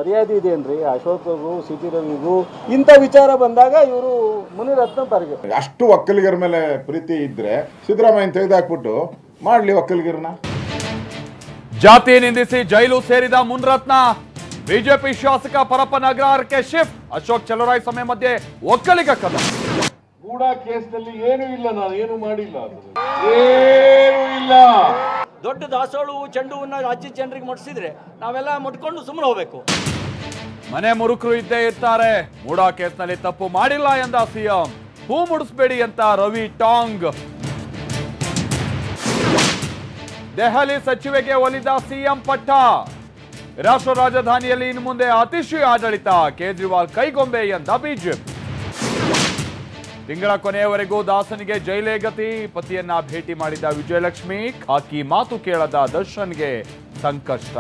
ಮರ್ಯಾದೆ ಇದೆಯೇನ್ರಿ ಅಶೋಕ್ಗೂ C T ರವಿಗೂ ಇಂಥ ವಿಚಾರ ಬಂದಾಗ ಇವರು ಮುನಿರತ್ನ ಟಾರ್ಗೆಟ್. ಅಷ್ಟು ಒಕ್ಕಲಿಗರ ಮೇಲೆ ಪ್ರೀತಿ ಇದ್ರೆ ಸಿದ್ದರಾಮಯ್ಯ ತೆಗೆದುಹಾಕ್ಬಿಟ್ಟು ಮಾಡ್ಲಿ ಒಕ್ಕಲಿಗರನ್ನ. ಜಾತಿ ನಿಂದಿಸಿ ಜೈಲು ಸೇರಿದ ಮುನಿರತ್ನ, ಬಿಜೆಪಿ ಶಾಸಕ ಪರಪ್ಪನ ಅಗ್ರಹಾರಕ್ಕೆ ಶಿಫ್ಟ್. ಅಶೋಕ್ ಚಲುವರಾಯ ಸಮಯ ಮಧ್ಯೆ ಒಕ್ಕಲಿಗ ಕದ. ಗೂಢ ಕೇಸ್ನಲ್ಲಿ ಏನೂ ಇಲ್ಲ, ನಾನು ಏನು ಮಾಡಿಲ್ಲ, ಏನೂ ಇಲ್ಲ. ದೊಡ್ಡ ದಾಸೋಳು ಚೆಂಡುವನ್ನ ರಾಜ್ಯದ ಜನರಿಗೆ ಮುಟ್ಟಿಸಿದ್ರೆ ನಾವೆಲ್ಲ ಮುಟ್ಕೊಂಡು ಸುಮ್ಮನೆ ಹೋಗ್ಬೇಕು. ಮನೆ ಮುರುಕರು ಇದ್ದೇ ಇರ್ತಾರೆ. ಮೂಡಾ ಕೇಸ್ನಲ್ಲಿ ತಪ್ಪು ಮಾಡಿಲ್ಲ ಎಂದ ಸಿಎಂ. ಹೂ ಮುಡಿಸ್ಬೇಡಿ ಅಂತ ರವಿ ಟಾಂಗ್. ದೆಹಲಿ ಸಚಿವೆಗೆ ಒಲಿದ ಸಿಎಂ ಪಟ್ಟ. ರಾಷ್ಟ್ರ ರಾಜಧಾನಿಯಲ್ಲಿ ಇನ್ನು ಮುಂದೆ ಅತಿಶಯ ಆಡಳಿತ. ಕೇಜ್ರಿವಾಲ್ ಕೈಗೊಂಬೆ ಎಂದ ಬಿಜೆಪಿ. ತಿಂಗಳ ಕೊನೆಯವರೆಗೂ ದಾಸನಿಗೆ ಜೈಲೇ ಗತಿ. ಪತಿಯನ್ನ ಭೇಟಿ ಮಾಡಿದ ವಿಜಯಲಕ್ಷ್ಮಿ. ಖಾಕಿ ಮಾತು ಕೇಳದ ದರ್ಶನ್ಗೆ ಸಂಕಷ್ಟ.